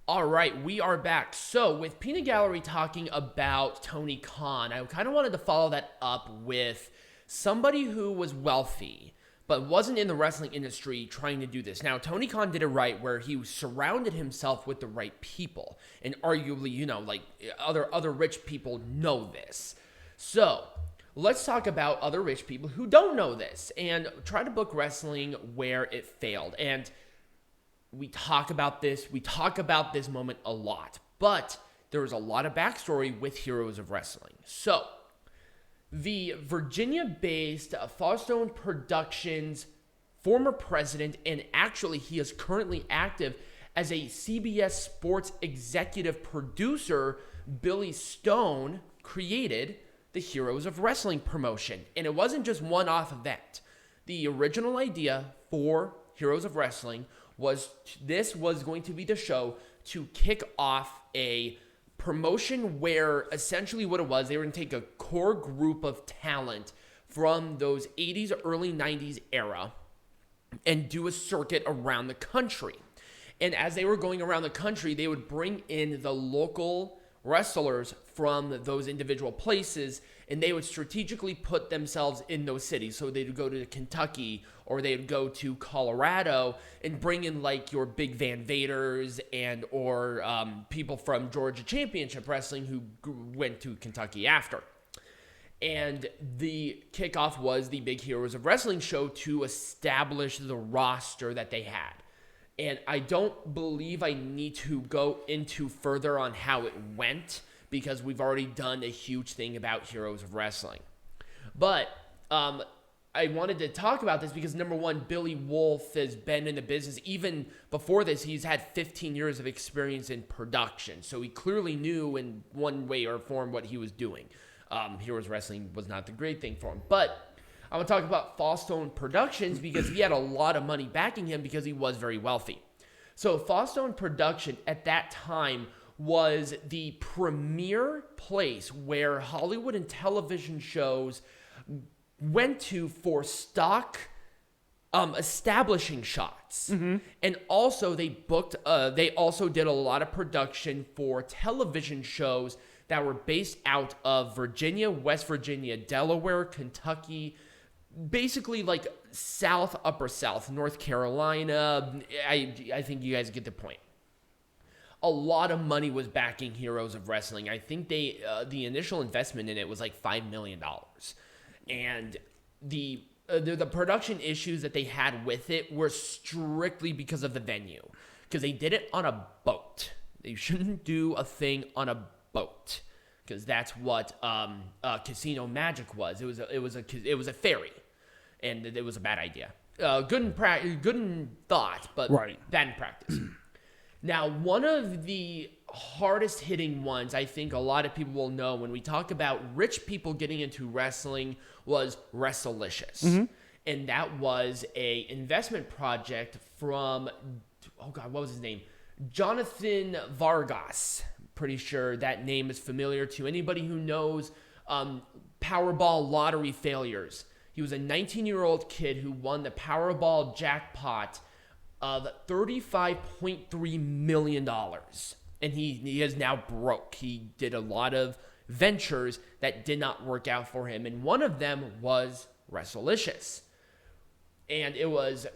All right, we are back. So, with Peanut Gallery talking about Tony Khan, I kind of wanted to follow that up with somebody who was wealthy, but wasn't in the wrestling industry trying to do this. Now, Tony Khan did it right where he surrounded himself with the right people. And arguably, like other rich people know this. So, let's talk about other rich people who don't know this and try to book wrestling where it failed. And we talk about this moment a lot, but there was a lot of backstory with Heroes of Wrestling. So, the Virginia-based Fallstone Productions former president, and actually he is currently active as a CBS Sports executive producer, Billy Stone, created the Heroes of Wrestling promotion. And it wasn't just one-off event. The original idea for Heroes of Wrestling was going to be the show to kick off a promotion where essentially what it was, they were going to take a core group of talent from those 80s, early 90s era and do a circuit around the country. And as they were going around the country, they would bring in the local wrestlers from those individual places, and they would strategically put themselves in those cities. So they'd go to Kentucky, or they'd go to Colorado and bring in like your big Van Vaders or people from Georgia Championship Wrestling who went to Kentucky after. And the kickoff was the Big Heroes of Wrestling show to establish the roster that they had. And I don't believe I need to go into further on how it went because we've already done a huge thing about Heroes of Wrestling. But I wanted to talk about this because, number one, Billy Wolf has been in the business. Even before this, he's had 15 years of experience in production. So he clearly knew in one way or form what he was doing. Heroes of Wrestling was not the great thing for him. But I want to talk about Fallstone Productions because he had a lot of money backing him because he was very wealthy. So Fallstone Production at that time was the premier place where Hollywood and television shows went to for stock establishing shots. Mm-hmm. And also they also did a lot of production for television shows that were based out of Virginia, West Virginia, Delaware, Kentucky, basically like South, Upper South, North Carolina. I think you guys get the point. A lot of money was backing Heroes of Wrestling. I think the initial investment in it was like $5 million. And the production issues that they had with it were strictly because of the venue. Because they did it on a boat. They shouldn't do a thing on a boat. Because that's what Casino Magic was. It was a ferry. And it was a bad idea. Good in thought, but bad in practice. Now, one of the hardest hitting ones I think a lot of people will know when we talk about rich people getting into wrestling was Wrestlicious. Mm-hmm. And that was a investment project from, what was his name? Jonathan Vargas. Pretty sure that name is familiar to anybody who knows Powerball lottery failures. He was a 19-year-old kid who won the Powerball jackpot of $35.3 million. And he is now broke. He did a lot of ventures that did not work out for him. And one of them was Wrestlicious. And it was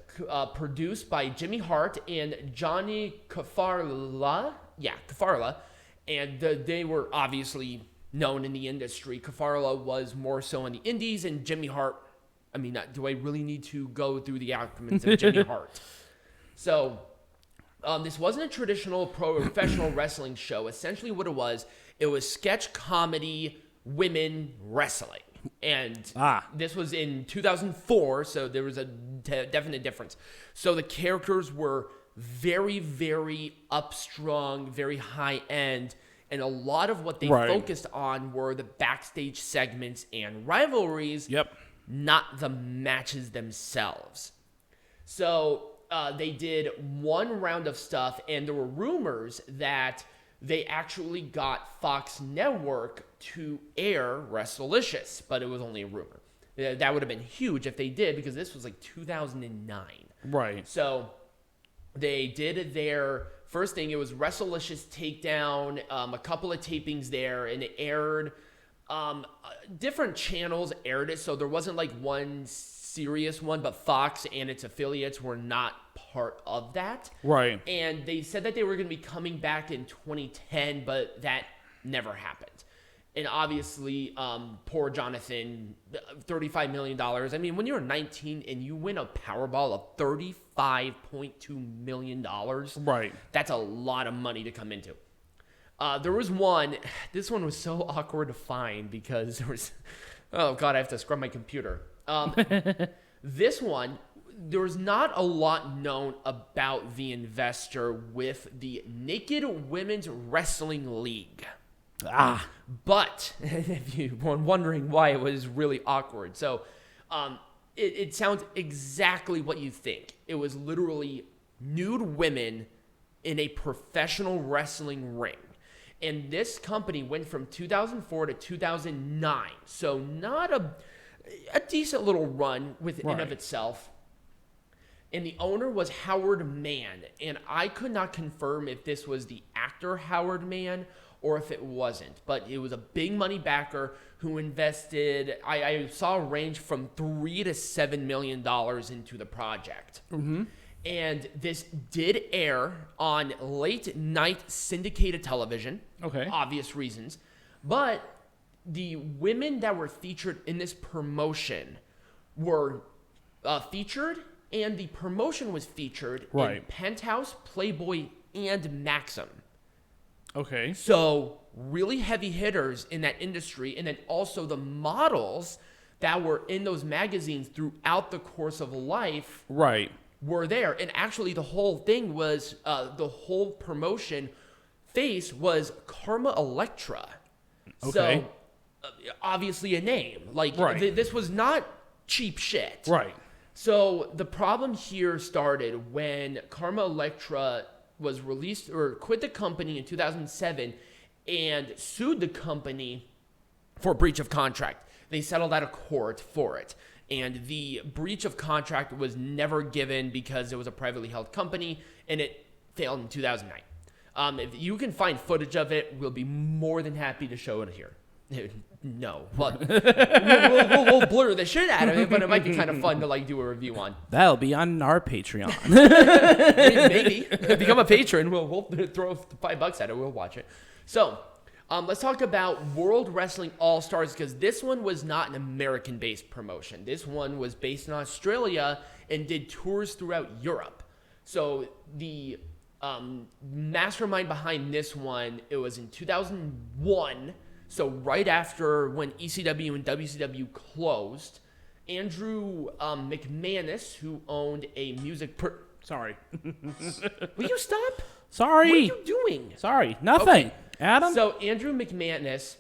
produced by Jimmy Hart and Johnny Cafarla. Yeah, Cafarla. And they were obviously known in the industry. Cafarla was more so in the indies, and Jimmy Hart, do I really need to go through the acronyms of Jimmy Hart? So, this wasn't a traditional professional wrestling show. Essentially what it was sketch comedy women wrestling. And this was in 2004, so there was a definite difference. So the characters were very, very upstrung, very high-end, and a lot of what they focused on were the backstage segments and rivalries, not the matches themselves. So they did one round of stuff, and there were rumors that they actually got Fox Network to air Wrestlicious, but it was only a rumor. That would have been huge if they did, because this was like 2009. Right. So they did their First thing, it was WrestleLicious Takedown, a couple of tapings there, and it aired. Different channels aired it, so there wasn't like one serious one, but Fox and its affiliates were not part of that. Right. And they said that they were going to be coming back in 2010, but that never happened. And obviously, poor Jonathan, $35 million. I mean, when you're 19 and you win a Powerball of $35.2 million, right, that's a lot of money to come into. There was one, this one was so awkward to find because there was, oh God, I have to scrub my computer. This one, there was not a lot known about the investor with the Naked Women's Wrestling League. But if you were wondering why it was really awkward. So it sounds exactly what you think. It was literally nude women in a professional wrestling ring. And this company went from 2004 to 2009. So not a decent little run within of itself. And the owner was Howard Mann. And I could not confirm if this was the actor Howard Mann or if it wasn't. But it was a big money backer who invested, I saw a range from $3 to $7 million into the project. Mm-hmm. And this did air on late night syndicated television. Okay. Obvious reasons. But the women that were featured in this promotion were featured, and the promotion was featured in Penthouse, Playboy, and Maxim. Okay. So really heavy hitters in that industry, and then also the models that were in those magazines throughout the course of life. Right. Were there. And actually the whole thing was, the whole promotion face was Karma Electra. Okay. So, obviously a name. Like, this was not cheap shit. Right. So, the problem here started when Karma Electra was released, or quit the company in 2007, and sued the company for breach of contract. They settled out of court for it. And the breach of contract was never given because it was a privately held company, and it failed in 2009. If you can find footage of it, we'll be more than happy to show it here. No, but we'll blur the shit out of it, but it might be kind of fun to like do a review on. That'll be on our Patreon. Maybe. Become a patron. We'll throw $5 at it. We'll watch it. So, let's talk about World Wrestling All-Stars, because this one was not an American-based promotion. This one was based in Australia and did tours throughout Europe. So the mastermind behind this one, it was in 2001, so right after when ECW and WCW closed. Andrew McManus, who owned a music... Sorry. Will you stop? Sorry. What are you doing? Sorry. Nothing. Okay. Adam? So Andrew McManus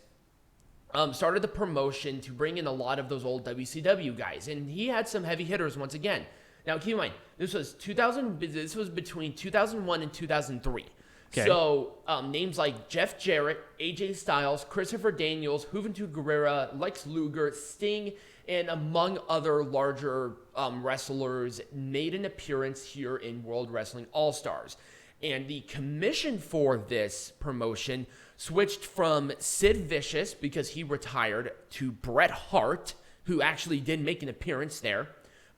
started the promotion to bring in a lot of those old WCW guys, and he had some heavy hitters once again. Now keep in mind, this was between 2001 and 2003. Okay. So names like Jeff Jarrett, AJ Styles, Christopher Daniels, Juventud Guerrera, Lex Luger, Sting, and among other larger wrestlers made an appearance here in World Wrestling All-Stars. And the commission for this promotion switched from Sid Vicious, because he retired, to Bret Hart, who actually did make an appearance there.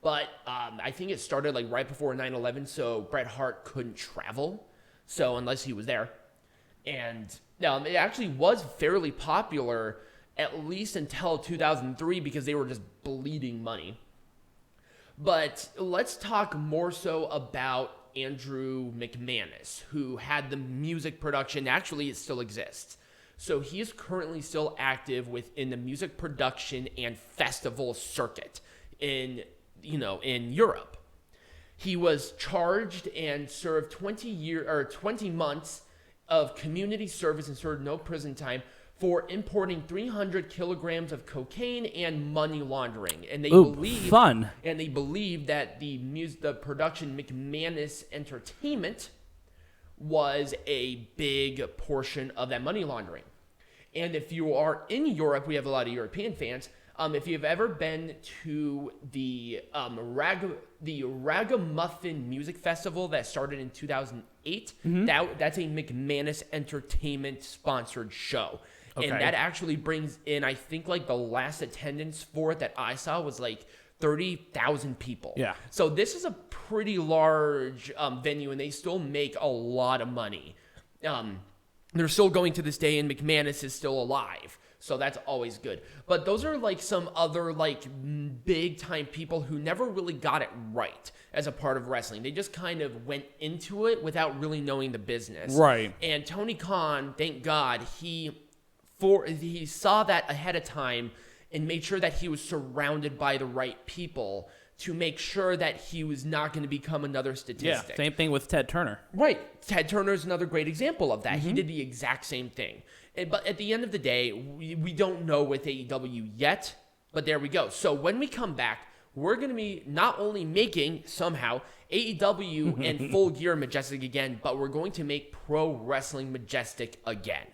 But I think it started like right before 9/11, so Bret Hart couldn't travel. So unless he was there. And it actually was fairly popular, at least until 2003, because they were just bleeding money. But let's talk more so about Andrew McManus, who had the music production. Actually, it still exists. So he is currently still active within the music production and festival circuit in Europe. He was charged and served 20 months of community service and served no prison time for importing 300 kilograms of cocaine and money laundering. And they believe that the production McManus Entertainment was a big portion of that money laundering. And if you are in Europe, we have a lot of European fans. If you've ever been to the Ragamuffin Music Festival that started in 2008, that's a McManus Entertainment sponsored show. Okay. And that actually brings in, I think, like the last attendance for it that I saw was like 30,000 people. Yeah. So this is a pretty large venue, and they still make a lot of money. They're still going to this day, and McManus is still alive. So that's always good. But those are like some other like big time people who never really got it right as a part of wrestling. They just kind of went into it without really knowing the business. Right. And Tony Khan, thank God, he saw that ahead of time and made sure that he was surrounded by the right people to make sure that he was not going to become another statistic. Yeah, same thing with Ted Turner. Right. Ted Turner is another great example of that. He did the exact same thing. But at the end of the day, we don't know with AEW yet, but there we go. So when we come back, we're going to be not only making, somehow, AEW and Full Gear Majestic again, but we're going to make Pro Wrestling Majestic again.